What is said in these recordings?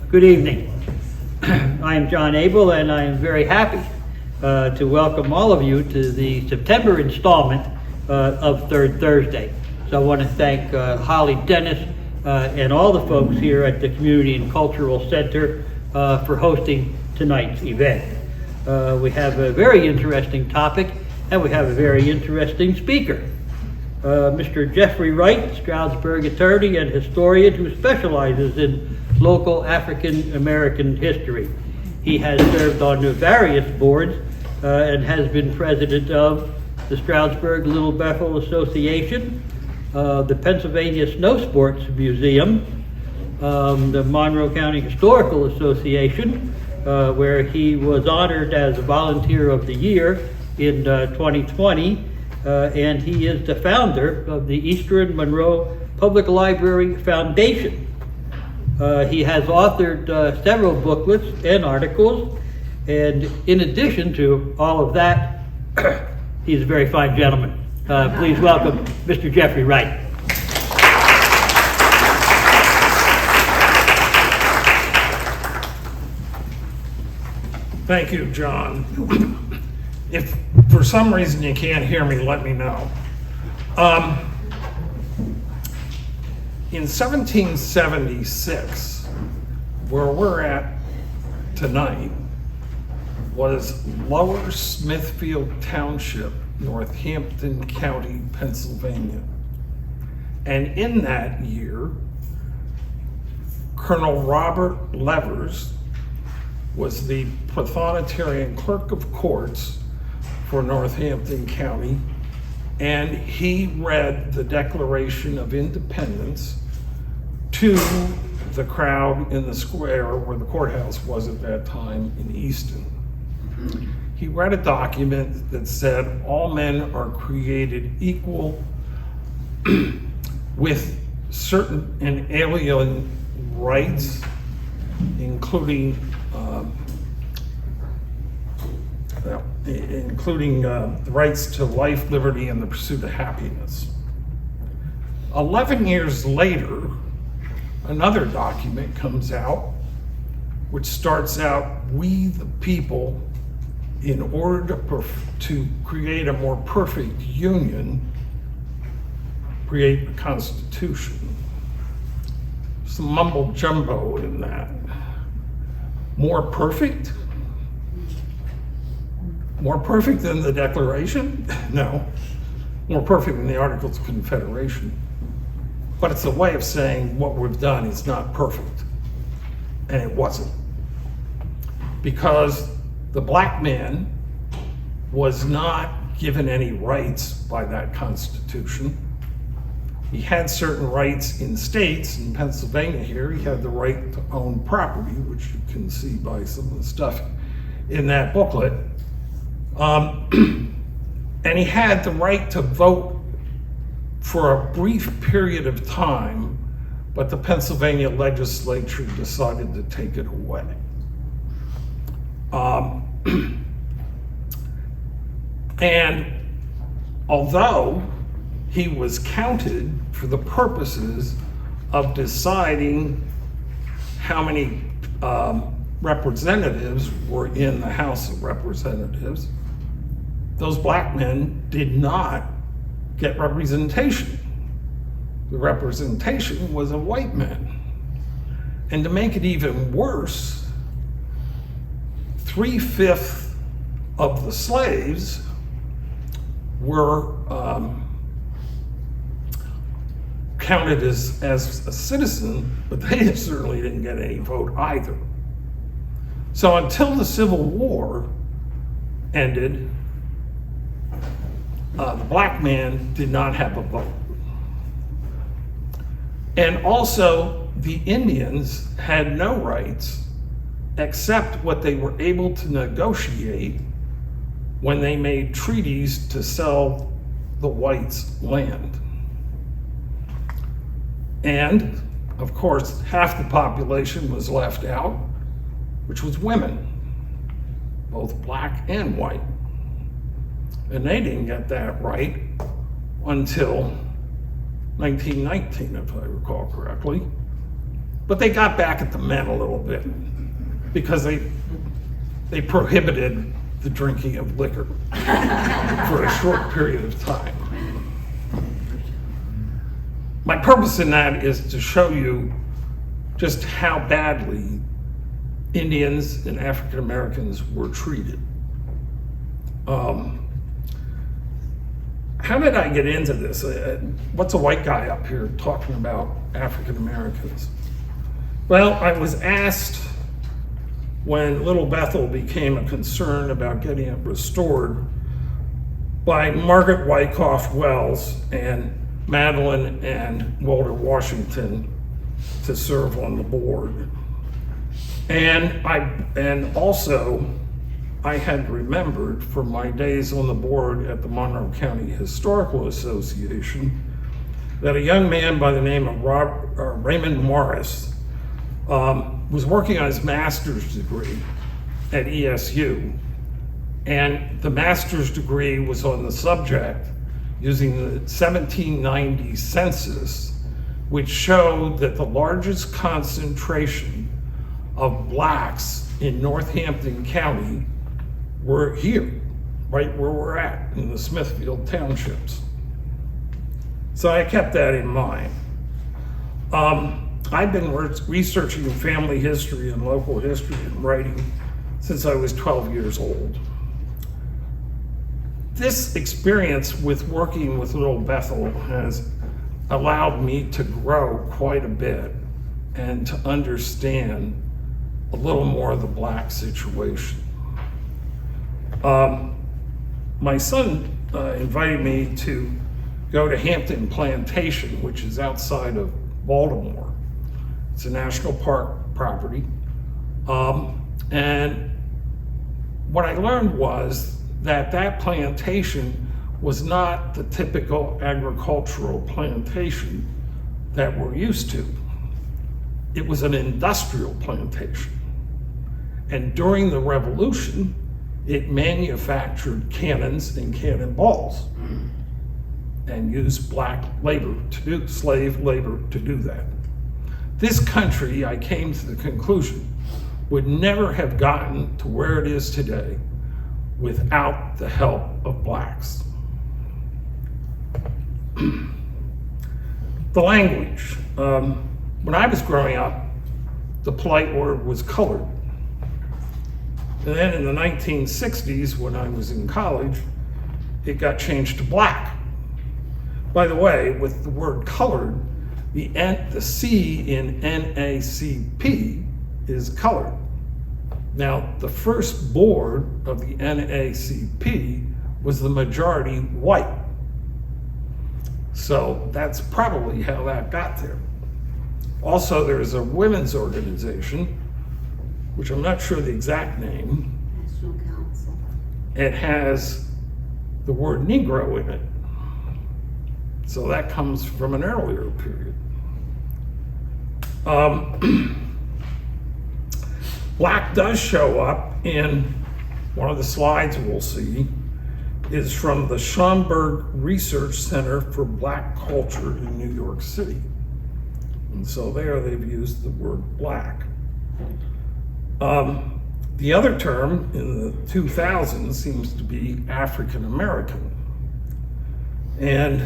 Good evening. I am John Abel, and I am very happy to welcome all of you to the September installment of Third Thursday. So I want to thank Holly Dennis and all the folks here at the Community and Cultural Center for hosting tonight's event. We have a very interesting topic, and we have a very interesting speaker. Mr. Jeffrey Wright, Stroudsburg attorney and historian who specializes in local African American history. He has served on various boards and has been president of the Stroudsburg Little Bethel Association, the Pennsylvania Snow Sports Museum, the Monroe County Historical Association, where he was honored as a Volunteer of the Year in 2020, and he is the founder of the Eastern Monroe Public Library Foundation. He has authored several booklets and articles, and in addition to all of that, he's a very fine gentleman. Please welcome Mr. Jeffrey Wright. Thank you, John. If for some reason you can't hear me, let me know. In 1776, where we're at tonight, was Lower Smithfield Township, Northampton County, Pennsylvania. And in that year, Colonel Robert Levers was the Prothonotarian Clerk of Courts for Northampton County, and he read the Declaration of Independence to the crowd in the square where the courthouse was at that time in Easton. He read a document that said all men are created equal with certain inalienable rights, including the rights to life, liberty, and the pursuit of happiness. 11 years later, another document comes out, which starts out, "We the people, in order to create a more perfect union, create a constitution." Some mumbo jumbo in that. More perfect? More perfect than the Declaration? No. More perfect than the Articles of Confederation. But it's a way of saying what we've done is not perfect. And it wasn't. Because the black man was not given any rights by that Constitution. He had certain rights in states. In Pennsylvania here, he had the right to own property, which you can see by some of the stuff in that booklet. And he had the right to vote for a brief period of time, but the Pennsylvania legislature decided to take it away. And although he was counted for the purposes of deciding how many representatives were in the House of Representatives, those black men did not get representation. The representation was of white men. And to make it even worse, 3/5 of the slaves were counted as a citizen, but they certainly didn't get any vote either. So until the Civil War ended, the black man did not have a vote. And also, the Indians had no rights except what they were able to negotiate when they made treaties to sell the whites land. And, of course, half the population was left out, which was women, both black and white. And they didn't get that right until 1919, if I recall correctly, But they got back at the men a little bit because they prohibited the drinking of liquor for a short period of time. My purpose in that is to show you just how badly Indians and African Americans were treated. How did I get into this? What's a white guy up here talking about African Americans? Well, I was asked when Little Bethel became a concern about getting it restored by Margaret Wyckoff Wells and Madeline and Walter Washington to serve on the board. And also I had remembered from my days on the board at the Monroe County Historical Association that a young man by the name of Raymond Morris was working on his master's degree at ESU. And the master's degree was on the subject using the 1790 census, which showed that the largest concentration of blacks in Northampton County were here, right where we're at in the Smithfield townships. So I kept that in mind. I've been researching family history and local history and writing since I was 12 years old. This experience with working with Little Bethel has allowed me to grow quite a bit and to understand a little more of the black situation. My son invited me to go to Hampton Plantation, which is outside of Baltimore. It's a national park property. And what I learned was that plantation was not the typical agricultural plantation that we're used to. It was an industrial plantation. And during the Revolution, it manufactured cannons and cannonballs and used black labor slave labor to do that. This country, I came to the conclusion, would never have gotten to where it is today without the help of blacks. The language. When I was growing up, the polite word was colored. And then in the 1960s, when I was in college, it got changed to black. By the way, with the word colored, the C in NACP is colored. Now, the first board of the NACP was the majority white. So that's probably how that got there. Also, there's a women's organization, which I'm not sure the exact name. National Council. It has the word Negro in it. So that comes from an earlier period. Black does show up in one of the slides we'll see, is from the Schomburg Research Center for Black Culture in New York City. And so there they've used the word black. The other term in the 2000s seems to be African American. And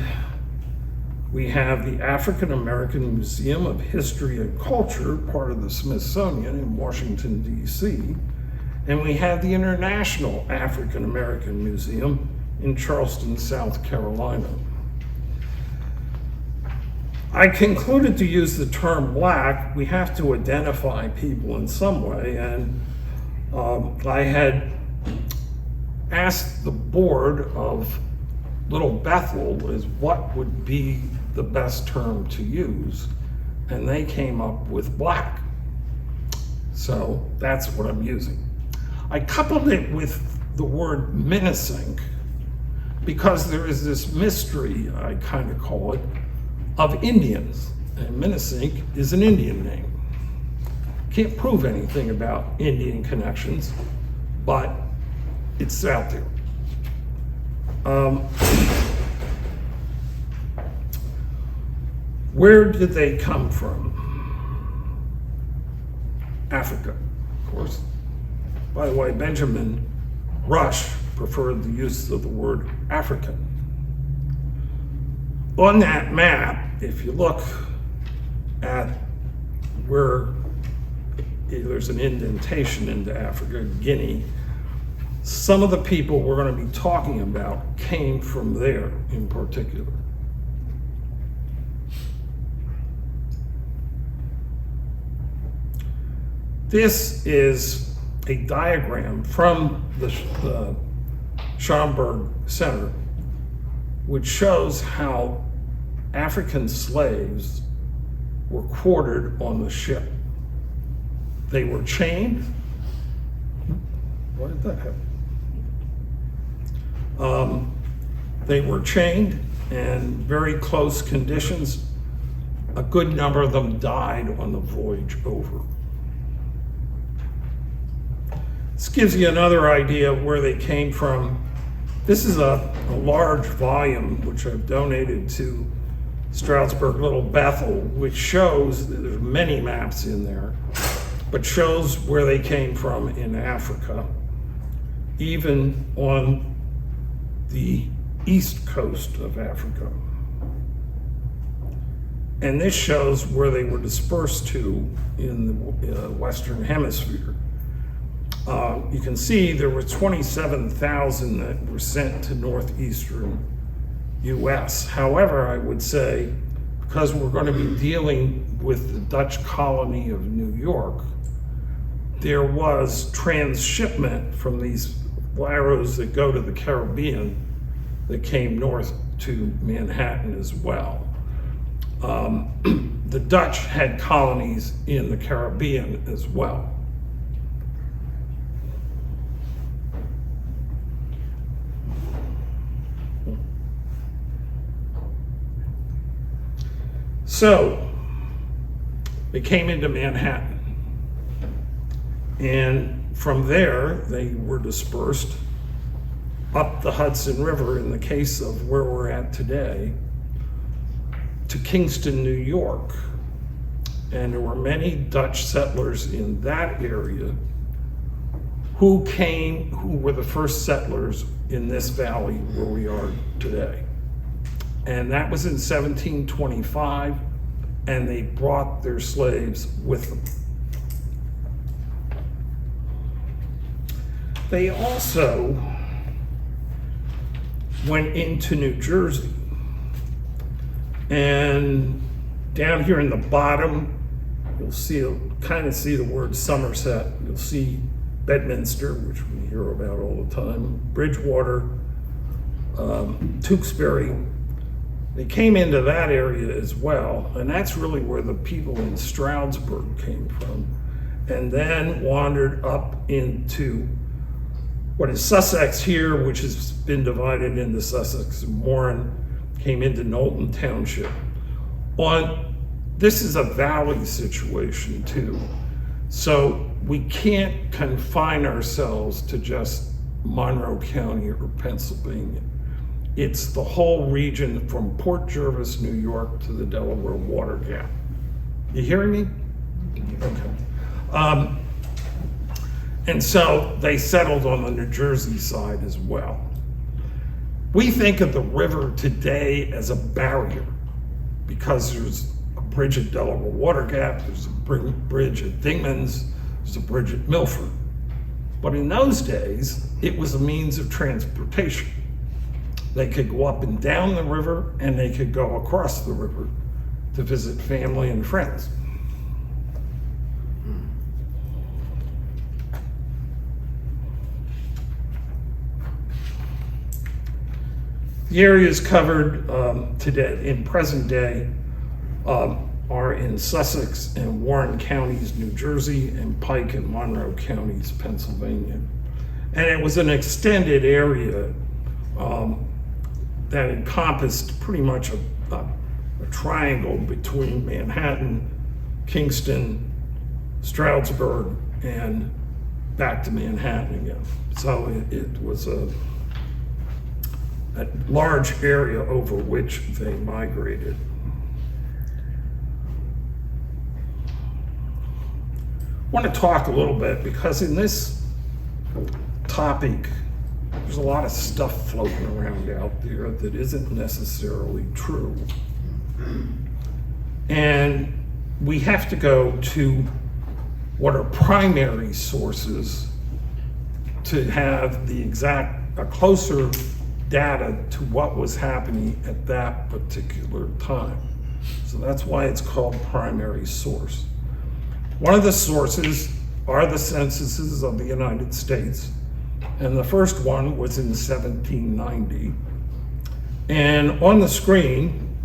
we have the African American Museum of History and Culture, part of the Smithsonian in Washington, D.C. And we have the International African American Museum in Charleston, South Carolina. I concluded to use the term black. We have to identify people in some way, and I had asked the board of Little Bethel is what would be the best term to use, and they came up with black. So that's what I'm using. I coupled it with the word menacing because there is this mystery, I kind of call it, of Indians. And menacing is an Indian name. Can't prove anything about Indian connections, but it's out there. Where did they come from? Africa, of course. By the way, Benjamin Rush preferred the use of the word African. On that map, if you look at where there's an indentation into Africa, Guinea, some of the people we're going to be talking about came from there in particular. This is a diagram from the Schomburg Center, which shows how African slaves were quartered on the ship. They were chained. Why did that happen? They were chained in very close conditions. A good number of them died on the voyage over. This gives you another idea of where they came from. This is a large volume which I've donated to Stroudsburg Little Bethel, which shows, there's many maps in there, but shows where they came from in Africa, even on the east coast of Africa. And this shows where they were dispersed to in the Western Hemisphere. You can see there were 27,000 that were sent to northeastern US. However, I would say, because we're going to be dealing with the Dutch colony of New York, there was transshipment from these arrows that go to the Caribbean that came north to Manhattan as well. The Dutch had colonies in the Caribbean as well. So they came into Manhattan, and from there they were dispersed up the Hudson River, in the case of where we're at today, to Kingston, New York. And there were many Dutch settlers in that area who were the first settlers in this valley where we are today. And that was in 1725, and they brought their slaves with them. They also went into New Jersey. And down here in the bottom, you'll kind of see the word Somerset. You'll see Bedminster, which we hear about all the time, Bridgewater, Tewksbury. They came into that area as well, and that's really where the people in Stroudsburg came from, and then wandered up into what is Sussex here, which has been divided into Sussex and Warren, came into Knowlton Township. This is a valley situation too, so we can't confine ourselves to just Monroe County or Pennsylvania. It's the whole region from Port Jervis, New York to the Delaware Water Gap. You hearing me? Okay. And so they settled on the New Jersey side as well. We think of the river today as a barrier because there's a bridge at Delaware Water Gap, there's a bridge at Dingman's, there's a bridge at Milford. But in those days, it was a means of transportation. They could go up and down the river, and they could go across the river to visit family and friends. The areas covered today, in present day, are in Sussex and Warren counties, New Jersey, and Pike and Monroe counties, Pennsylvania. And it was an extended area that encompassed pretty much a triangle between Manhattan, Kingston, Stroudsburg, and back to Manhattan again. So it was a large area over which they migrated. want to talk a little bit because in this topic, there's a lot of stuff floating around out there that isn't necessarily true. And we have to go to what are primary sources to have the a closer data to what was happening at that particular time. So that's why it's called primary source. One of the sources are the censuses of the United States, and the first one was in 1790. And on the screen,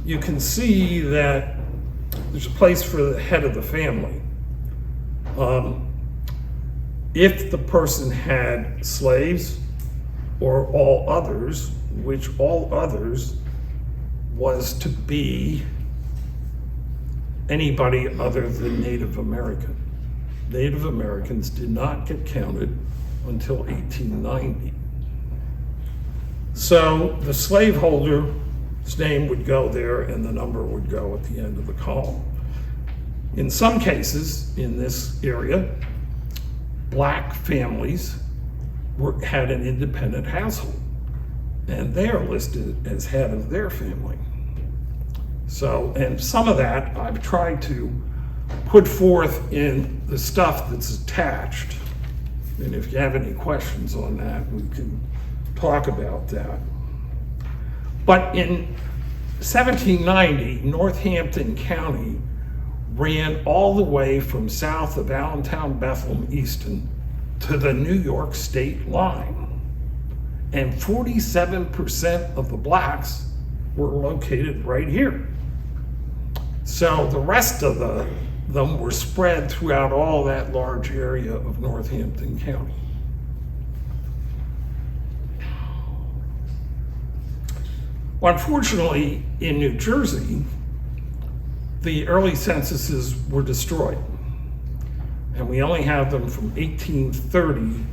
you can see that there's a place for the head of the family. If the person had slaves or all others, which all others was to be anybody other than Native American. Native Americans did not get counted until 1890. So the slaveholder's name would go there and the number would go at the end of the column. In some cases in this area, black families had an independent household, and they are listed as head of their family. So, and some of that I've tried to put forth in the stuff that's attached. And if you have any questions on that, we can talk about that. But in 1790, Northampton County ran all the way from south of Allentown, Bethel, and Easton to the New York state line. And 47% of the blacks were located right here. So the rest of them were spread throughout all that large area of Northampton County. Well, unfortunately, in New Jersey, the early censuses were destroyed. And we only have them from 1830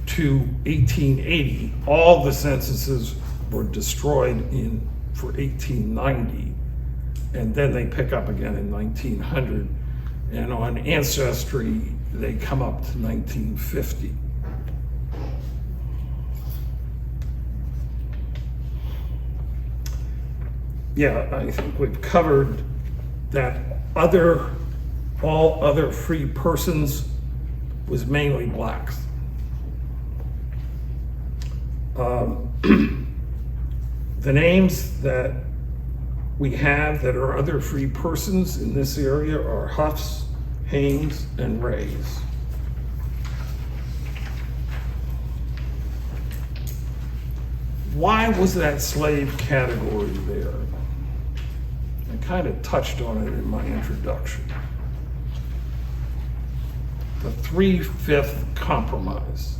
to 1880. All the censuses were destroyed for 1890. And then they pick up again in 1900. And on Ancestry, they come up to 1950. Yeah, I think we've covered that all other free persons was mainly blacks. The names that we have that are other free persons in this area are Huffs, Haynes, and Rays. Why was that slave category there? I kind of touched on it in my introduction. The 3/5 compromise.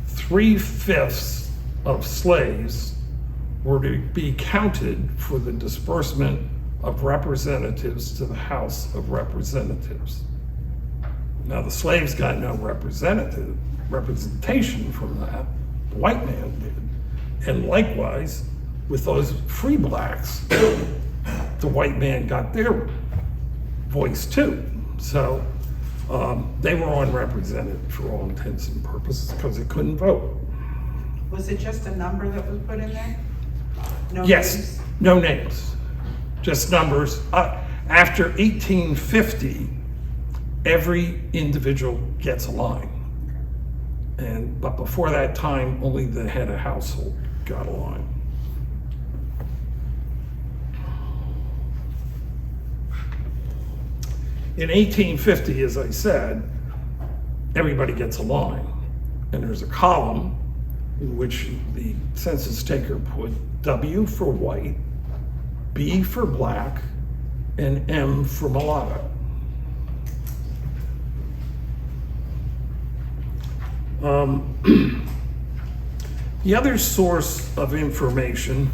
3/5 of slaves were to be counted for the disbursement of representatives to the House of Representatives. Now the slaves got no representation from that, the white man did. And likewise, with those free blacks, the white man got their voice too. So they were unrepresented for all intents and purposes because they couldn't vote. Was it just a number that was put in there? No Yes, names? no names, just numbers. After 1850, every individual gets a line. But before that time, only the head of household got a line. In 1850, as I said, everybody gets a line. And there's a column in which the census taker put W for white, B for black, and M for mulatto. The other source of information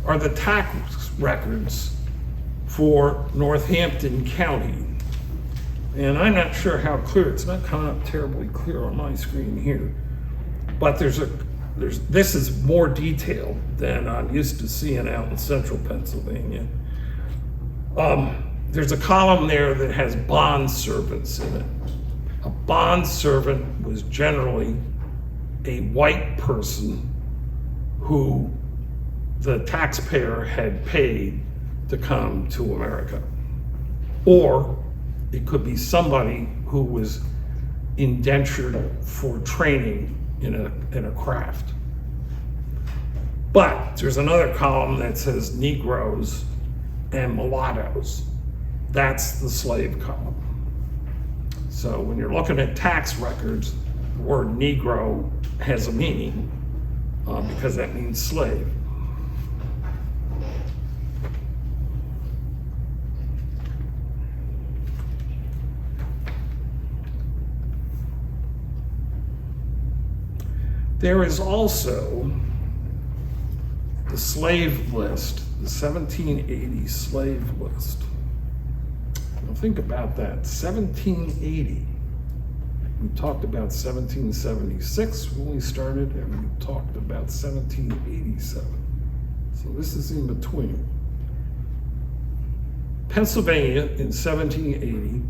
are the tax records for Northampton County. And I'm not sure how clear, it's not coming up terribly clear on my screen here, but this is more detailed than I'm used to seeing out in central Pennsylvania. there's a column there that has bond servants in it. A bond servant was generally a white person who the taxpayer had paid to come to America. Or it could be somebody who was indentured for training in a craft. But there's another column that says Negroes and mulattoes. That's the slave column. So when you're looking at tax records, the word Negro has a meaning because that means slave. There is also the slave list, the 1780 slave list. Now think about that, 1780. We talked about 1776 when we started, and we talked about 1787. So this is in between. Pennsylvania in 1780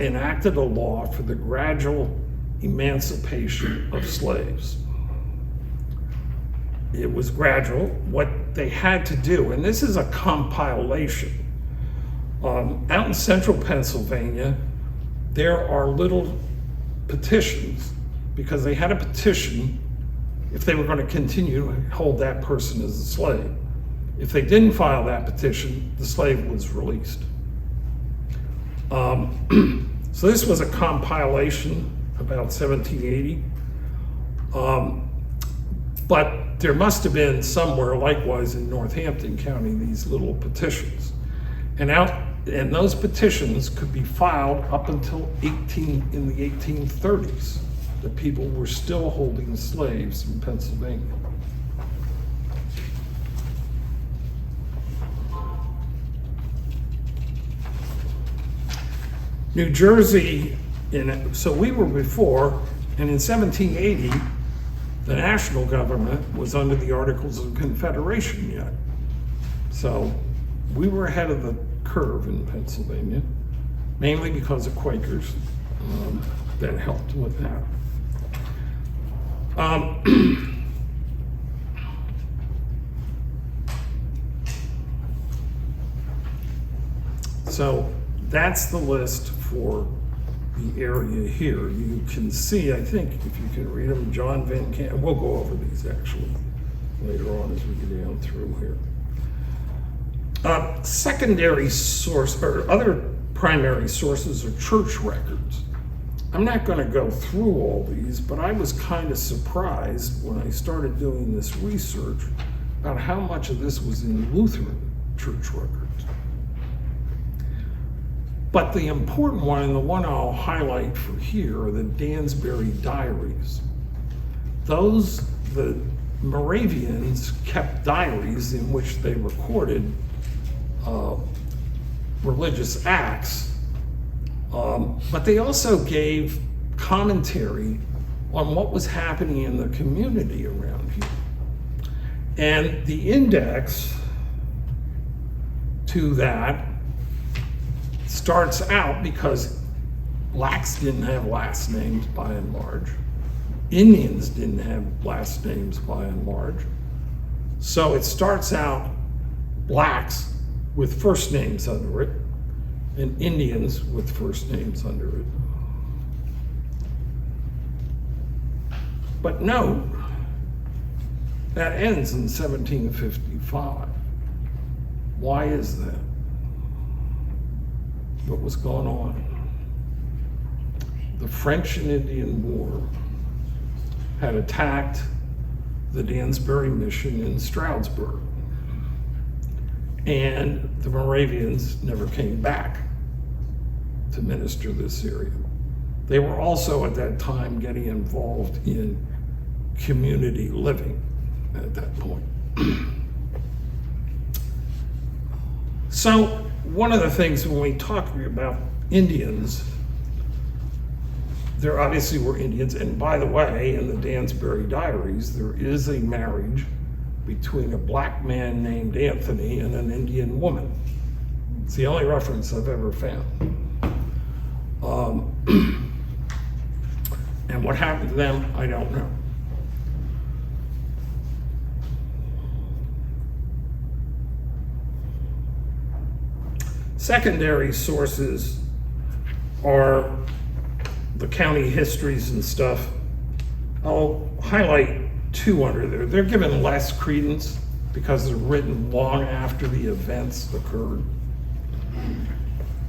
enacted a law for the gradual emancipation of slaves. It was gradual. What they had to do, and this is a compilation, out in central Pennsylvania, there are little petitions because they had a petition if they were going to continue to hold that person as a slave. If they didn't file that petition, the slave was released. So this was a compilation about 1780. But there must have been somewhere, likewise in Northampton County, these little petitions. And those petitions could be filed up until in the 1830s. The people were still holding slaves in Pennsylvania. New Jersey, so we were before, and in 1780, the national government was under the Articles of Confederation yet. So we were ahead of the curve in Pennsylvania, mainly because of Quakers that helped with that. So that's the list for the area here. You can see, I think, if you can read them, John Van Camp, we'll go over these actually later on as we get down through here. Secondary source, or other primary sources are church records. I'm not going to go through all these, but I was kind of surprised when I started doing this research about how much of this was in Lutheran church records. But the important one, and the one I'll highlight for here, are the Dansbury diaries. The Moravians kept diaries in which they recorded religious acts, but they also gave commentary on what was happening in the community around here. And the index to that starts out because blacks didn't have last names by and large. Indians didn't have last names by and large. So it starts out blacks with first names under it and Indians with first names under it. But note, that ends in 1755. Why is that? What was going on? The French and Indian War had attacked the Dansbury mission in Stroudsburg, and the Moravians never came back to minister this area. They were also at that time getting involved in community living at that point. So one of the things when we talk about Indians, there obviously were Indians, and by the way, in the Dansbury diaries, there is a marriage between a black man named Anthony and an Indian woman. It's the only reference I've ever found. And what happened to them, I don't know. Secondary sources are the county histories and stuff. I'll highlight two under there. They're given less credence because they're written long after the events occurred.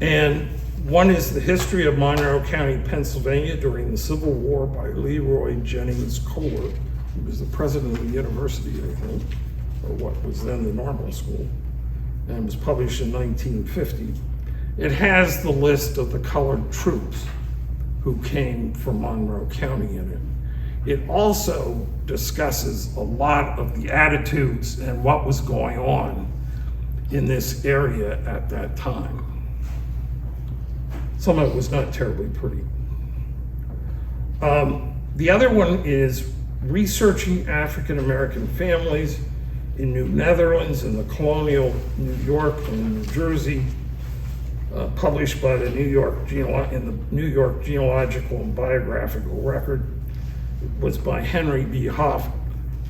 And one is The History of Monroe County, Pennsylvania During the Civil War by Leroy Jennings Kohler, who was the president of the university, I think, or what was then the normal school, and it was published in 1950. It has the list of the colored troops who came from Monroe County in it. It also discusses a lot of the attitudes and what was going on in this area at that time. Some of it was not terribly pretty. The other one is Researching African American Families in New Netherlands and the Colonial New York and New Jersey, published by the New York Genealogical and Biographical Record. It was by Henry B. Hoff.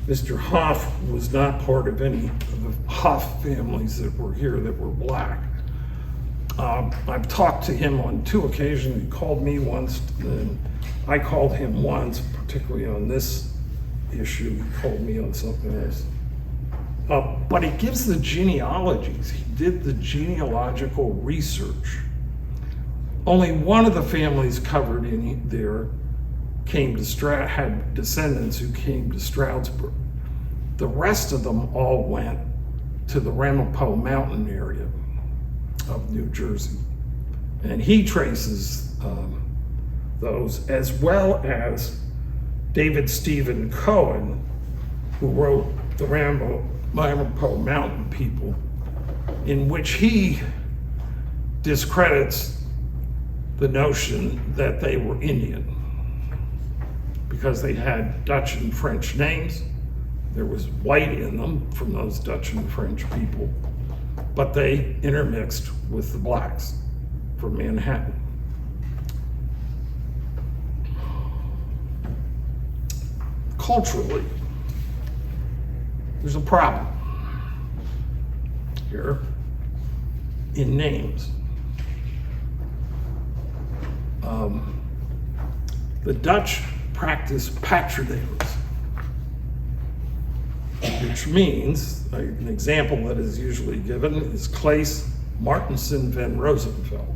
Mr. Hoff was not part of any of the Hoff families that were here that were black. I've talked to him on 2 occasions. He called me once, and I called him once, particularly on this issue. He called me on something else. But he gives the genealogies. He did the genealogical research. Only one of the families covered in there had descendants who came to Stroudsburg. The rest of them all went to the Ramapo Mountain area of New Jersey. And he traces those, as well as David Stephen Cohen, who wrote the Ramapo Mountain People, in which he discredits the notion that they were Indian because they had Dutch and French names. There was white in them from those Dutch and French people, but they intermixed with the blacks from Manhattan. Culturally, there's a problem here in names. The Dutch practiced patronyms, which means, an example that is usually given is Claes Martensen van Rosenfeld,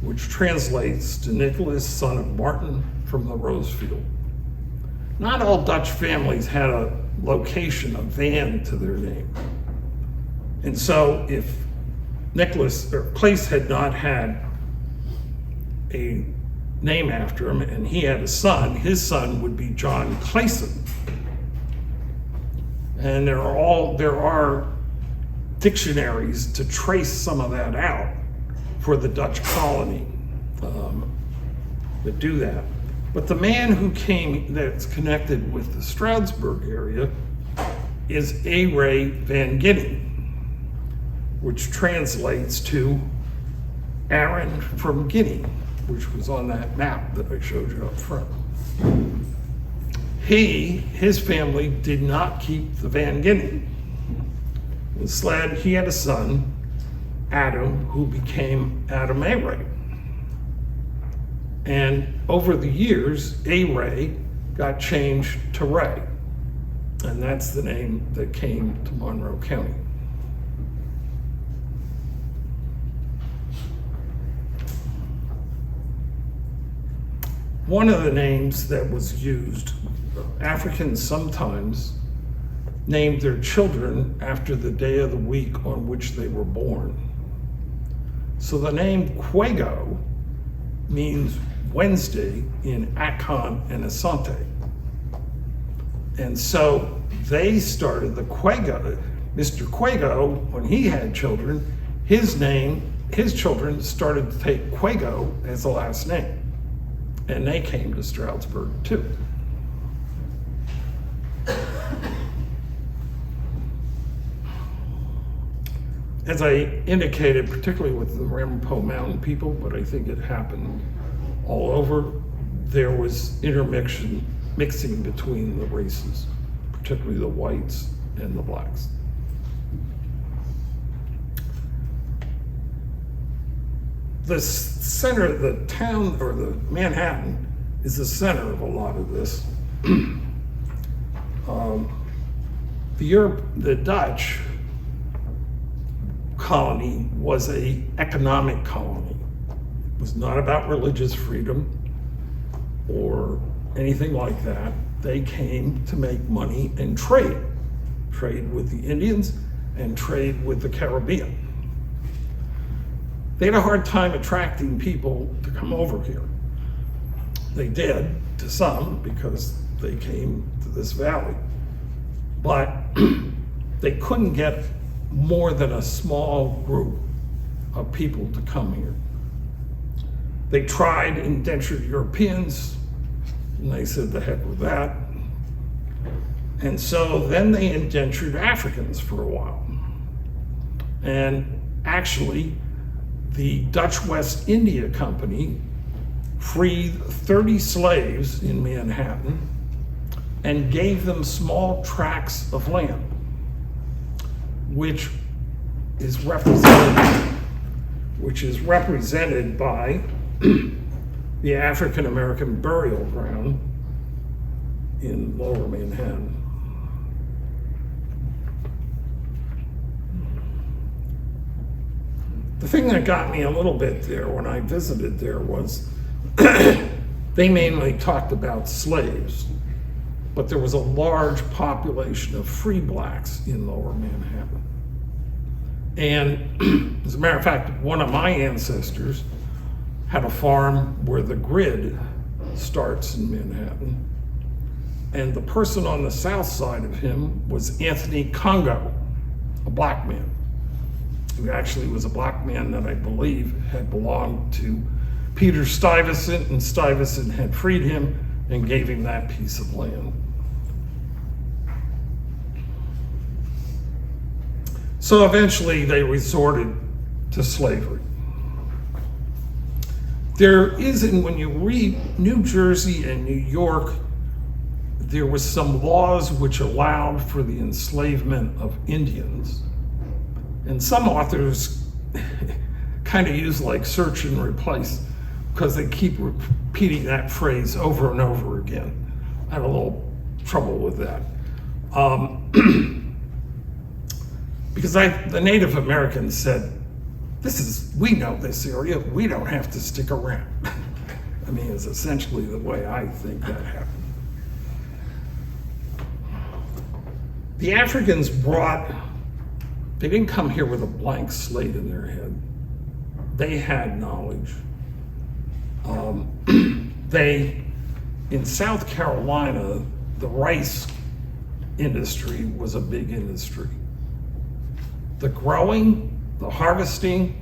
which translates to Nicholas, son of Martin from the rose field. Not all Dutch families had a location, a van to their name. And so if Nicholas or Claes had not had a name after him and he had a son, his son would be John Clayson. And there are dictionaries to trace some of that out for the Dutch colony that do that. But the man who came that's connected with the Stroudsburg area is A. Ray Van Guinea, which translates to Aaron from Guinea, which was on that map that I showed you up front. His family did not keep the Van Guinea. Instead, he had a son, Adam, who became Adam A. Ray. And over the years, A. Ray got changed to Ray. And that's the name that came to Monroe County. One of the names that was used, Africans sometimes named their children after the day of the week on which they were born. So the name Quago means Wednesday in Akan and Asante. And so they started the Quago. Mr. Quago, when he had children, his children started to take Quago as the last name. And they came to Stroudsburg too. as I indicated, particularly with the Ramapo Mountain people, but I think it happened all over, there was mixing between the races, particularly the whites and the blacks. The center, the town, or the Manhattan, is the center of a lot of this. The Dutch colony was an economic colony. It was not about religious freedom or anything like that. They came to make money and trade with the Indians and trade with the Caribbean. They had a hard time attracting people to come over here. They did, to some, because they came to this valley. But they couldn't get more than a small group of people to come here. They tried indentured Europeans, and they said the heck with that. And so then they indentured Africans for a while. And actually, the Dutch West India Company freed 30 slaves in Manhattan and gave them small tracts of land, which is represented by the African American burial ground in Lower Manhattan. The thing that got me a little bit there when I visited there was they mainly talked about slaves, but there was a large population of free blacks in Lower Manhattan. And as a matter of fact, one of my ancestors had a farm where the grid starts in Manhattan. And the person on the south side of him was Anthony Congo, a black man, who actually was a black man that I believe had belonged to Peter Stuyvesant, and Stuyvesant had freed him and gave him that piece of land. So eventually they resorted to slavery. There is, and when you read New Jersey and New York, there was some laws which allowed for the enslavement of Indians. And some authors kind of use like search and replace, because they keep repeating that phrase over and over again. I have a little trouble with that. Because the Native Americans said, we know this area, we don't have to stick around. I mean, it's essentially the way I think that happened. The Africans they didn't come here with a blank slate in their head. They had knowledge. In South Carolina, the rice industry was a big industry. The growing, the harvesting,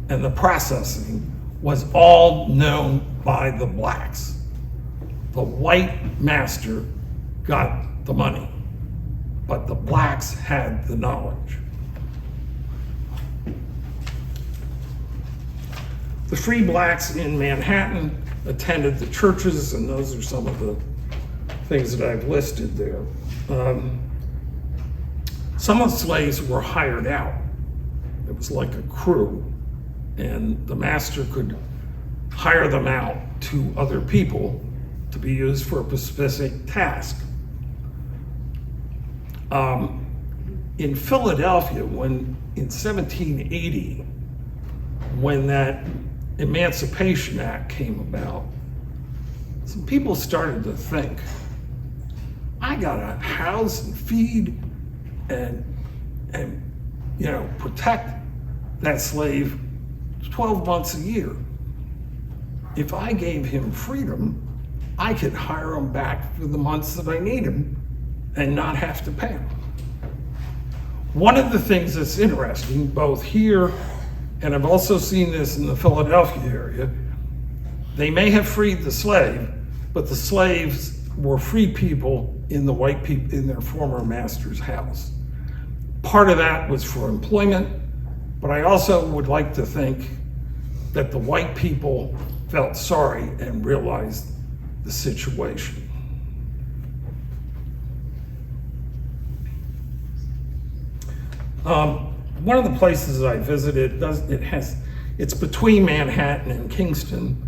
and the processing was all known by the blacks. The white master got the money, but the blacks had the knowledge. The free blacks in Manhattan attended the churches, and those are some of the things that I've listed there. Some of the slaves were hired out. It was like a crew, and the master could hire them out to other people to be used for a specific task. In Philadelphia, in 1780, when that Emancipation Act came about, some people started to think, I gotta house and feed and protect that slave 12 months a year. If I gave him freedom, I could hire him back for the months that I need him and not have to pay him. One of the things that's interesting, both here and I've also seen this in the Philadelphia area, they may have freed the slave, but the slaves were free people in the white people in their former master's house. Part of that was for employment, But I also would like to think that the white people felt sorry and realized the situation. One of the places I visited, it's between Manhattan and Kingston,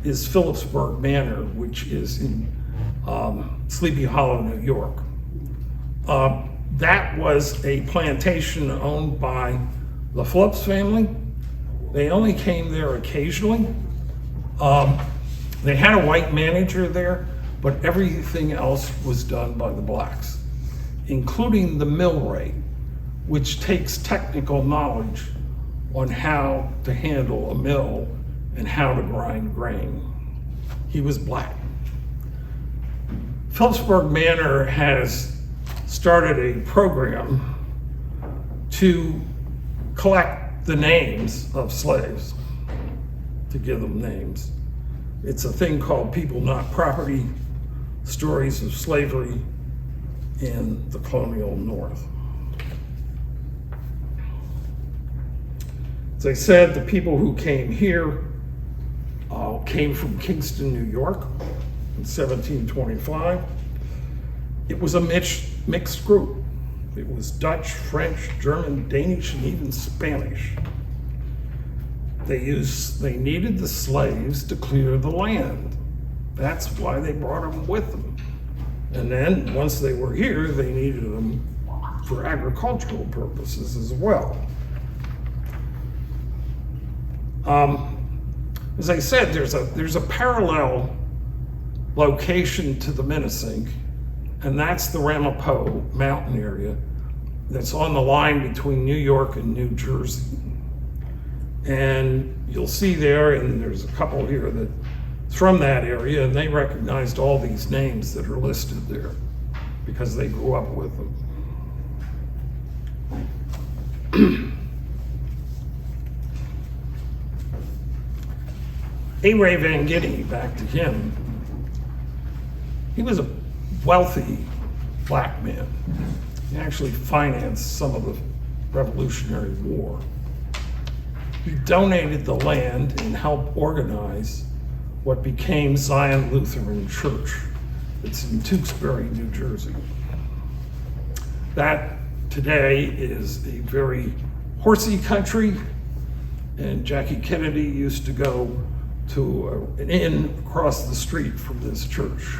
is Phillipsburg Manor, which is in Sleepy Hollow, New York. That was a plantation owned by the Phillips family. They only came there occasionally. They had a white manager there, but everything else was done by the blacks, including the millwright, which takes technical knowledge on how to handle a mill and how to grind grain. He was black. Phillipsburg Manor has started a program to collect the names of slaves, to give them names. It's a thing called People Not Property, Stories of Slavery in the Colonial North. As I said, the people who came here came from Kingston, New York in 1725. It was a mixed group. It was Dutch, French, German, Danish, and even Spanish. They needed the slaves to clear the land. That's why they brought them with them. And then once they were here, they needed them for agricultural purposes as well. As I said, there's a parallel location to the Minisink, and that's the Ramapo mountain area that's on the line between New York and New Jersey. And you'll see there, and there's a couple here that's from that area, and they recognized all these names that are listed there because they grew up with them. A. Ray Van Gitty, back to him, he was a wealthy black man. He actually financed some of the Revolutionary War. He donated the land and helped organize what became Zion Lutheran Church. It's in Tewksbury, New Jersey. That today is a very horsey country, and Jackie Kennedy used to go to an inn across the street from this church.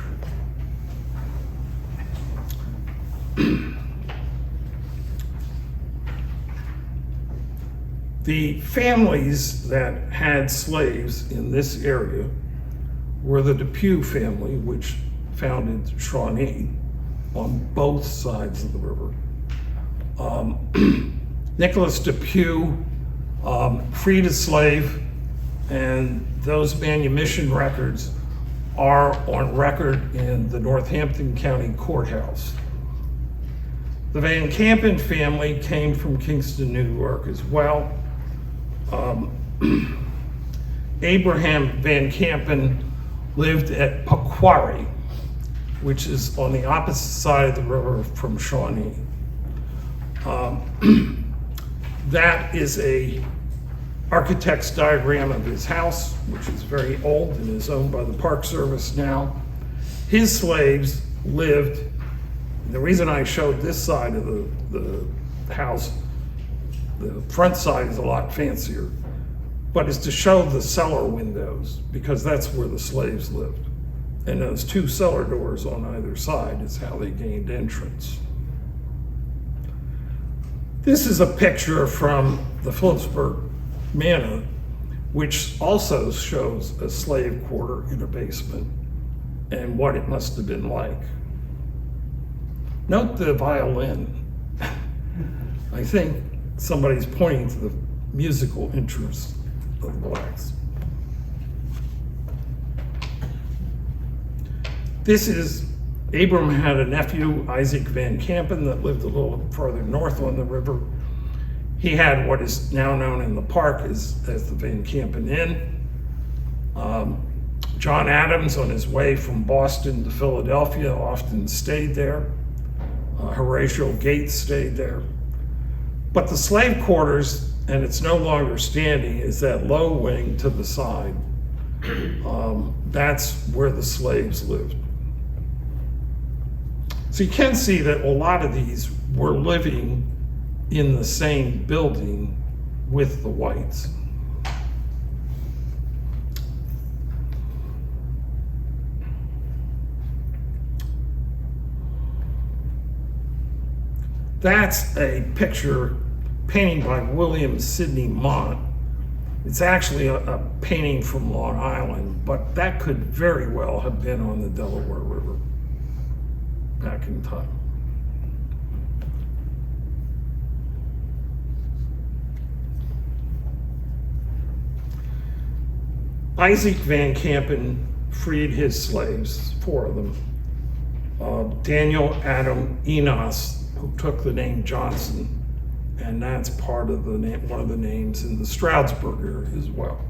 The families that had slaves in this area were the Depew family, which founded Shawnee on both sides of the river. Nicholas Depew freed a slave, and those manumission records are on record in the Northampton County Courthouse. The Van Campen family came from Kingston, New York as well. Abraham Van Campen lived at Pequari, which is on the opposite side of the river from Shawnee. That is a architect's diagram of his house, which is very old and is owned by the Park Service now. His slaves lived, the reason I showed this side of the house, the front side is a lot fancier, but is to show the cellar windows, because that's where the slaves lived. And those two cellar doors on either side is how they gained entrance. This is a picture from the Phillipsburg Manor, which also shows a slave quarter in a basement and what it must have been like. Note the violin. I think somebody's pointing to the musical interest of the blacks. Abram had a nephew, Isaac Van Campen, that lived a little further north on the river. He had what is now known in the park as the Van Campen Inn. John Adams, on his way from Boston to Philadelphia, often stayed there. Horatio Gates stayed there. But the slave quarters and it's no longer standing, is that low wing to the side. That's where the slaves lived. So you can see that a lot of these were living in the same building with the whites. That's a picture painting by William Sidney Mott. It's actually a painting from Long Island, but that could very well have been on the Delaware River back in time. Isaac Van Campen freed his slaves, 4 of them. Daniel Adam Enos, who took the name Johnson, and that's part of the name, one of the names in the Stroudsburg area as well,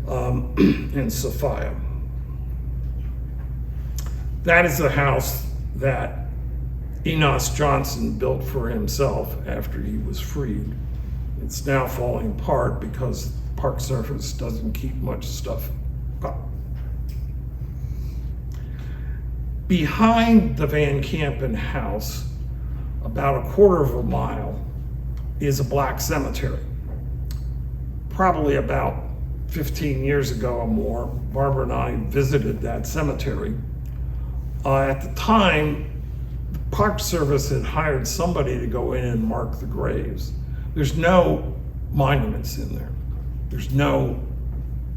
and Sophia. That is the house that Enos Johnson built for himself after he was freed. It's now falling apart because the Park Service doesn't keep much stuff up. Behind the Van Campen house, about 1/4 of a mile, is a black cemetery. Probably about 15 years ago or more, Barbara and I visited that cemetery. At the time, the Park Service had hired somebody to go in and mark the graves. There's no monuments in there. There's no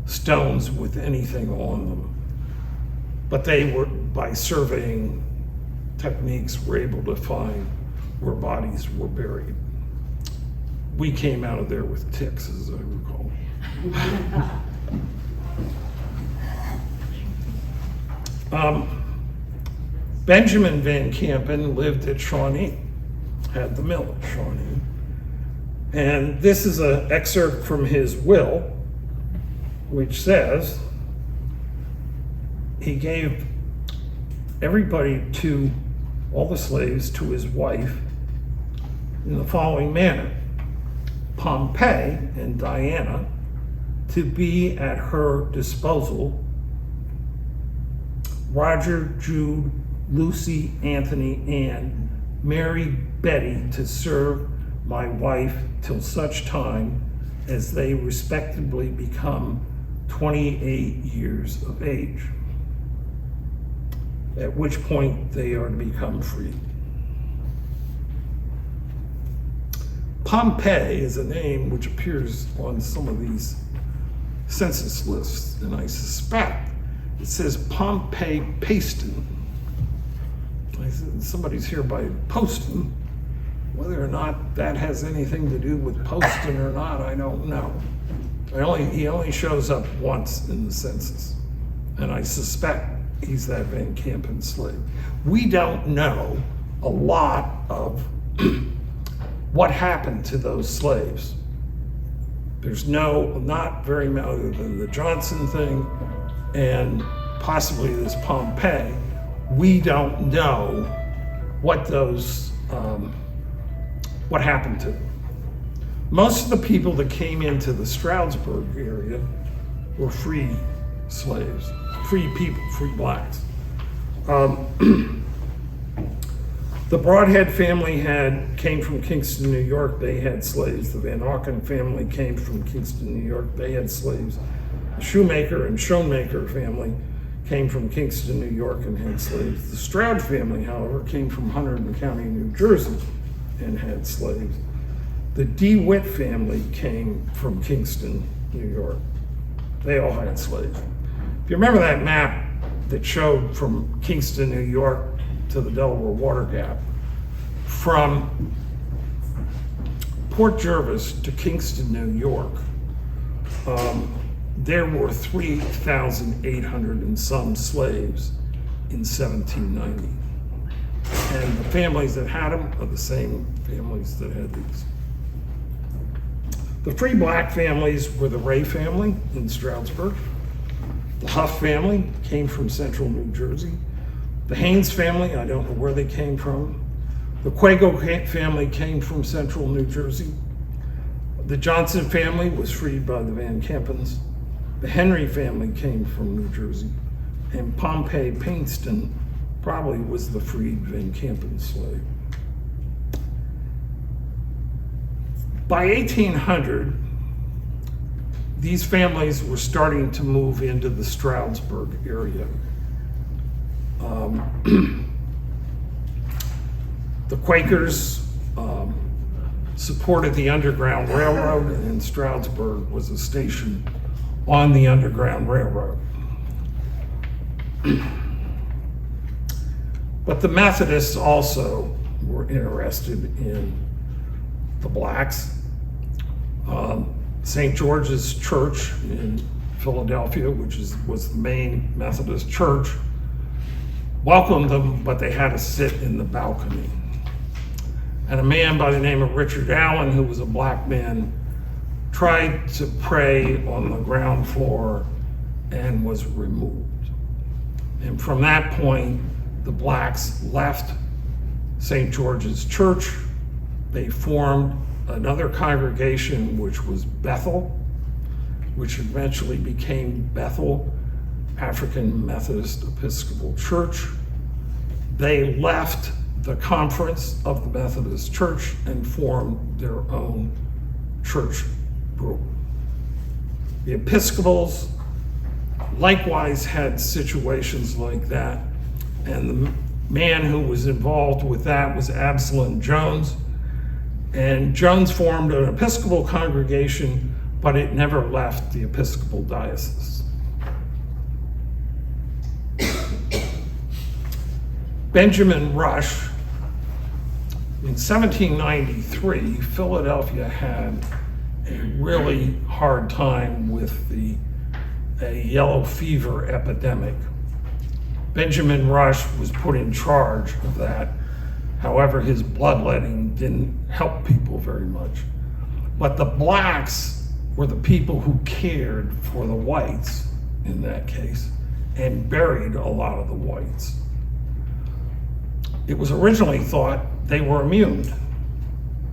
stones with anything on them. But they were, by surveying techniques, were able to find where bodies were buried. We came out of there with ticks, as I recall. Benjamin Van Campen lived at Shawnee, had the mill at Shawnee. And this is an excerpt from his will, which says he gave everybody to, all the slaves, to his wife in the following manner: Pompey and Diana to be at her disposal, Roger, Jude, Lucy, Anthony, Ann, Mary, Betty to serve my wife till such time as they respectively become 28 years of age, at which point they are to become free. Pompey is a name which appears on some of these census lists, and I suspect it says Pompey Paston. Somebody's here by Poston. Whether or not that has anything to do with Poston or not, I don't know. He only shows up once in the census, and I suspect he's that Van Campen slave. We don't know a lot of what happened to those slaves. There's not very much other than the Johnson thing and possibly this Pompey. We don't know what those, what happened to them. Most of the people that came into the Stroudsburg area were free slaves, free people, free blacks. The Broadhead family came from Kingston, New York. They had slaves. The Van Auken family came from Kingston, New York. They had slaves. The Shoemaker and Schoenmaker family came from Kingston, New York, and had slaves. The Stroud family, however, came from Hunterdon County, New Jersey, and had slaves. The DeWitt family came from Kingston, New York. They all had slaves. If you remember that map that showed from Kingston, New York to the Delaware Water Gap, from Port Jervis to Kingston, New York, there were 3,800 and some slaves in 1790. And the families that had them are the same families that had these. The free black families were the Ray family in Stroudsburg. The Huff family came from central New Jersey. The Haynes family, I don't know where they came from. The Quago family came from central New Jersey. The Johnson family was freed by the Van Kempens. The Henry family came from New Jersey, and Pompey Kingston probably was the freed Van Kempen slave. By 1800, these families were starting to move into the Stroudsburg area. The Quakers supported the Underground Railroad, and Stroudsburg was a station on the Underground Railroad. But the Methodists also were interested in the blacks. St. George's Church in Philadelphia, which was the main Methodist church, welcomed them, but they had to sit in the balcony. And a man by the name of Richard Allen, who was a black man, tried to pray on the ground floor and was removed. And from that point, the blacks left St. George's Church. They formed another congregation, which was Bethel, which eventually became Bethel African Methodist Episcopal Church. They left the Conference of the Methodist Church and formed their own church group. The Episcopals likewise had situations like that, and the man who was involved with that was Absalom Jones. And Jones formed an Episcopal congregation, but it never left the Episcopal diocese. Benjamin Rush, in 1793, Philadelphia had a really hard time with a yellow fever epidemic. Benjamin Rush was put in charge of that. However, his bloodletting didn't help people very much. But the blacks were the people who cared for the whites in that case and buried a lot of the whites. It was originally thought they were immune,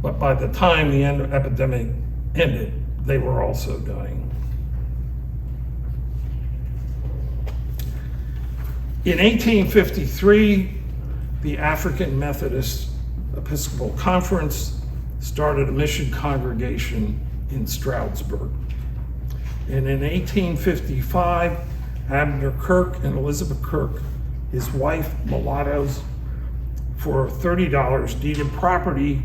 but by the time the epidemic ended, they were also dying. In 1853, the African Methodist Episcopal Conference started a mission congregation in Stroudsburg. And in 1855, Abner Kirk and Elizabeth Kirk, his wife, mulattoes, for $30 deeded property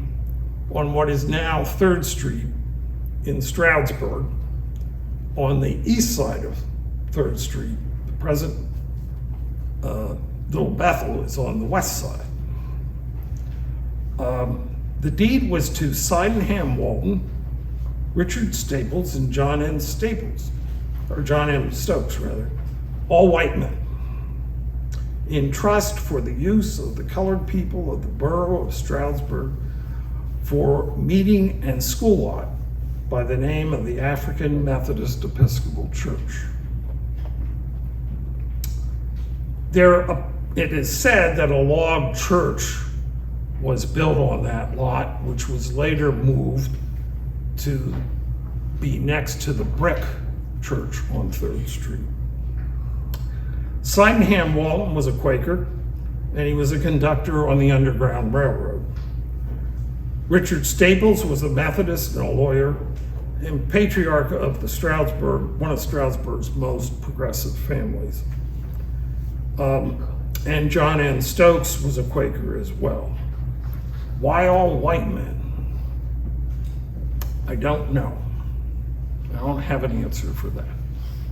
on what is now 3rd Street in Stroudsburg, on the east side of 3rd Street. The present Little Bethel is on the west side. The deed was to Sydenham Walton, Richard Staples, and John M. Stokes, all white men, in trust for the use of the colored people of the borough of Stroudsburg for meeting and school lot by the name of the African Methodist Episcopal Church. It is said that a log church was built on that lot, which was later moved to be next to the brick church on 3rd Street. Sydenham Walton was a Quaker, and he was a conductor on the Underground Railroad. Richard Staples was a Methodist and a lawyer, and patriarch of the Stroudsburg, one of Stroudsburg's most progressive families. And John N. Stokes was a Quaker as well. Why all white men? I don't know. I don't have an answer for that.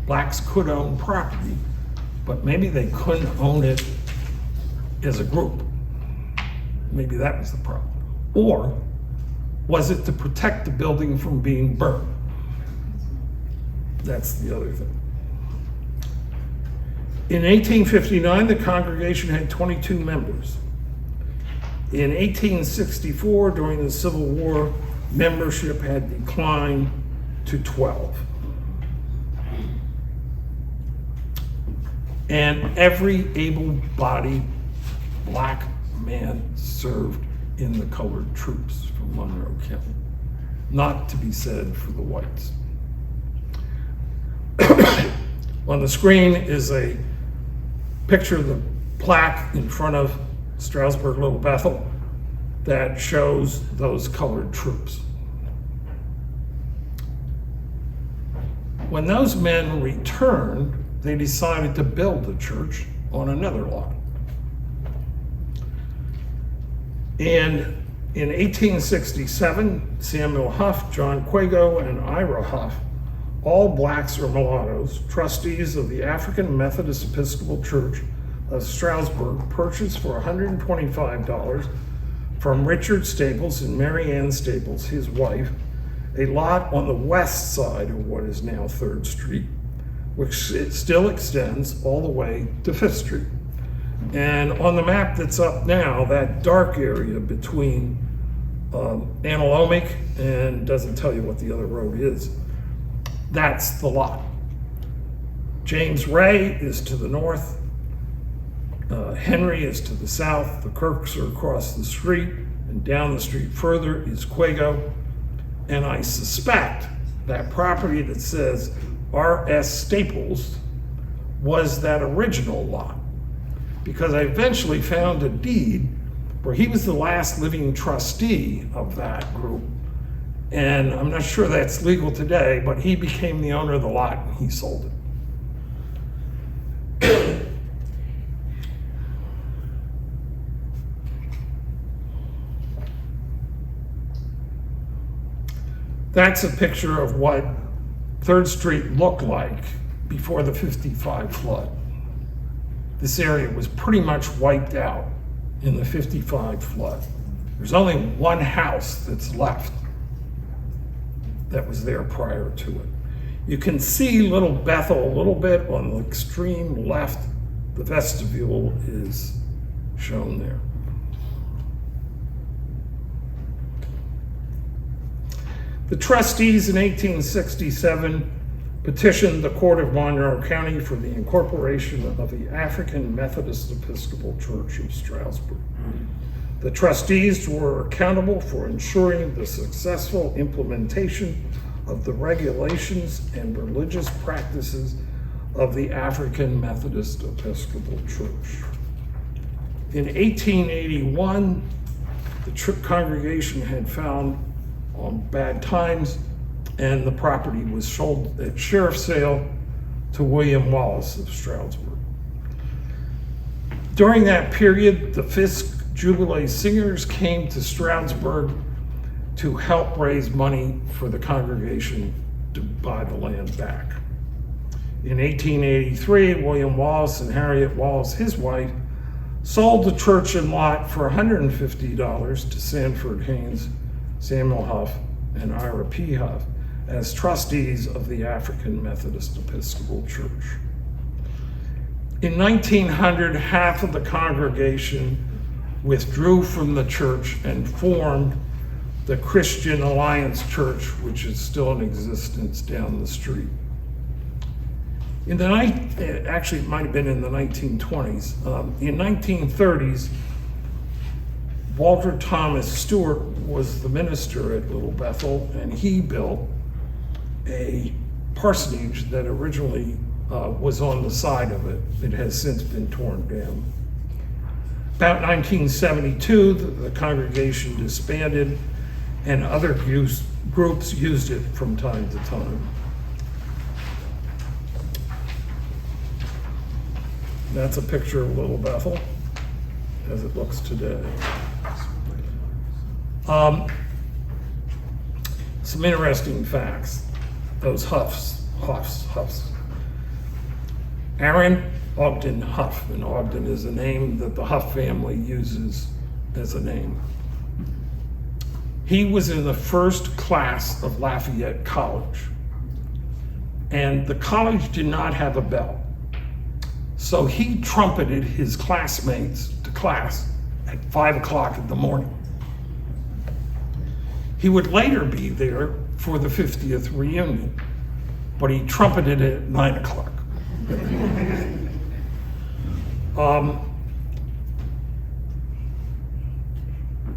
Blacks could own property, but maybe they couldn't own it as a group. Maybe that was the problem. Or was it to protect the building from being burned? That's the other thing. In 1859, the congregation had 22 members. In 1864, during the Civil War, membership had declined to 12. And every able-bodied black man served in the colored troops from Monroe County. not to be said for the whites. On the screen is a picture of the plaque in front of Stroudsburg Little Bethel that shows those colored troops. When those men returned, they decided to build the church on another lot. And in 1867, Samuel Huff, John Quago, and Ira Huff, all blacks or mulattoes, trustees of the African Methodist Episcopal Church of Stroudsburg, purchased for $125 from Richard Staples and Mary Ann Staples, his wife, a lot on the west side of what is now 3rd Street, which still extends all the way to 5th Street. And on the map that's up now, that dark area between Antelomic and doesn't tell you what the other road is, that's the lot. James Ray is to the north, Henry is to the south, the Kirks are across the street, and down the street further is Quago. And I suspect that property that says R.S. Staples was that original lot, because I eventually found a deed where he was the last living trustee of that group. And I'm not sure that's legal today, but he became the owner of the lot and he sold it. That's a picture of what 3rd Street looked like before the 55 flood. This area was pretty much wiped out in the 55 flood. There's only one house that's left that was there prior to it. You can see Little Bethel a little bit on the extreme left. The vestibule is shown there. The trustees in 1867 petitioned the court of Monroe County for the incorporation of the African Methodist Episcopal Church of Stroudsburg. The trustees were accountable for ensuring the successful implementation of the regulations and religious practices of the African Methodist Episcopal Church. In 1881, the congregation had found on bad times, and the property was sold at sheriff's sale to William Wallace of Stroudsburg. During that period, the Fisk Jubilee Singers came to Stroudsburg to help raise money for the congregation to buy the land back. In 1883, William Wallace and Harriet Wallace, his wife, sold the church and lot for $150 to Sanford Haynes, Samuel Huff, and Ira P. Huff as trustees of the African Methodist Episcopal Church. In 1900, half of the congregation withdrew from the church and formed the Christian Alliance Church, which is still in existence down the street. In the actually it might have been in the 1920s. In 1930s, Walter Thomas Stewart was the minister at Little Bethel, and he built a parsonage that originally was on the side of it. It has since been torn down. About 1972, the congregation disbanded, and other groups used it from time to time. That's a picture of Little Bethel as it looks today. Some interesting facts. Those Huffs. Aaron Ogden Huff, and Ogden is a name that the Huff family uses as a name. He was in the first class of Lafayette College, and the college did not have a bell. So he trumpeted his classmates to class at 5 o'clock in the morning. He would later be there for the 50th reunion, but he trumpeted it at 9 o'clock.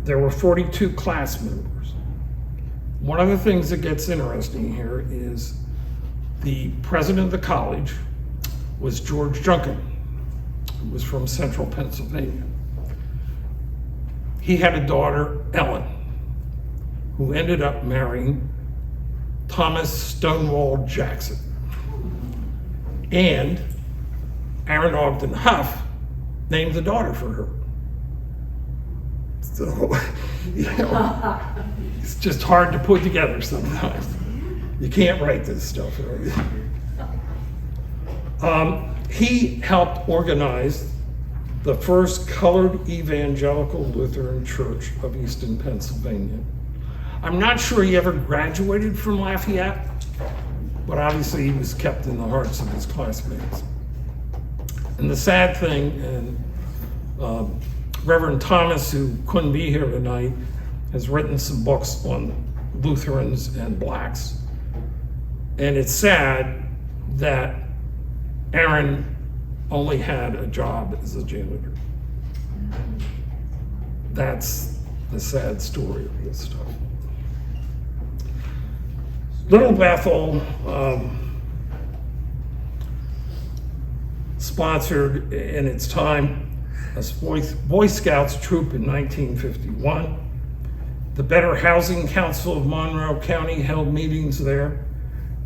There were 42 class members. one of the things that gets interesting here is the president of the college was George Junkin, who was from central Pennsylvania. He had a daughter, Ellen, who ended up marrying Thomas Stonewall Jackson. And Aaron Ogden Huff named the daughter for her. So, you know, it's just hard to put together sometimes. You can't write this stuff. Right? He helped organize the first colored evangelical Lutheran church of Easton, Pennsylvania. I'm not sure he ever graduated from Lafayette, but obviously he was kept in the hearts of his classmates. And the sad thing, and Reverend Thomas, who couldn't be here tonight, has written some books on Lutherans and blacks. And it's sad that Aaron only had a job as a janitor. That's the sad story of this stuff. Little Bethel sponsored in its time a Boy Scouts troop in 1951. The Better Housing Council of Monroe County held meetings there,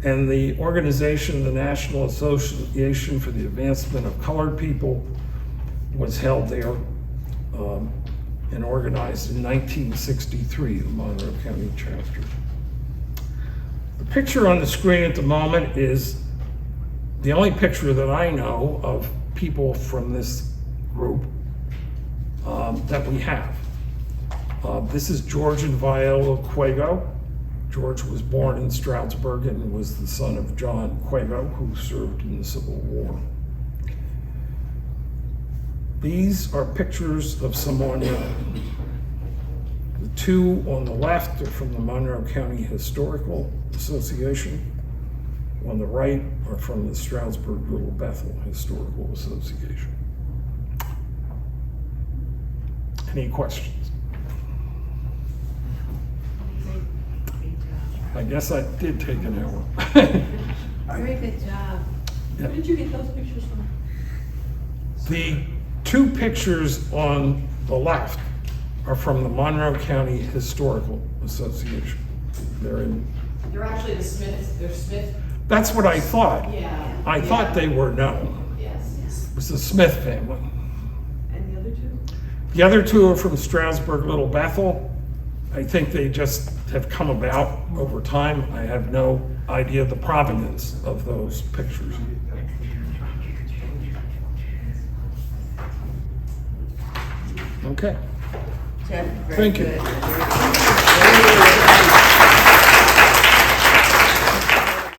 and the organization, the National Association for the Advancement of Colored People, was held there and organized in 1963, the Monroe County chapter. The picture on the screen at the moment is the only picture that I know of people from this group that we have. This is George and Viola Quago. George was born in Stroudsburg and was the son of John Quago, who served in the Civil War. These are pictures of someone young. The two on the left are from the Monroe County Historical Association. On the right are from the Stroudsburg Little Bethel Historical Association. Any questions? I guess I did take an hour. Very good job. Yeah. Where did you get those pictures from? The two pictures on the left are from the Monroe County Historical Association. They're actually the Smiths. They're Smith. That's what I thought. Yeah. I thought they were known. Yes. It was the Smith family. And the other two? The other two are from Stroudsburg Little Bethel. I think they just have come about over time. I have no idea the provenance of those pictures. Okay. Jeff, very Thank you. good. Very good.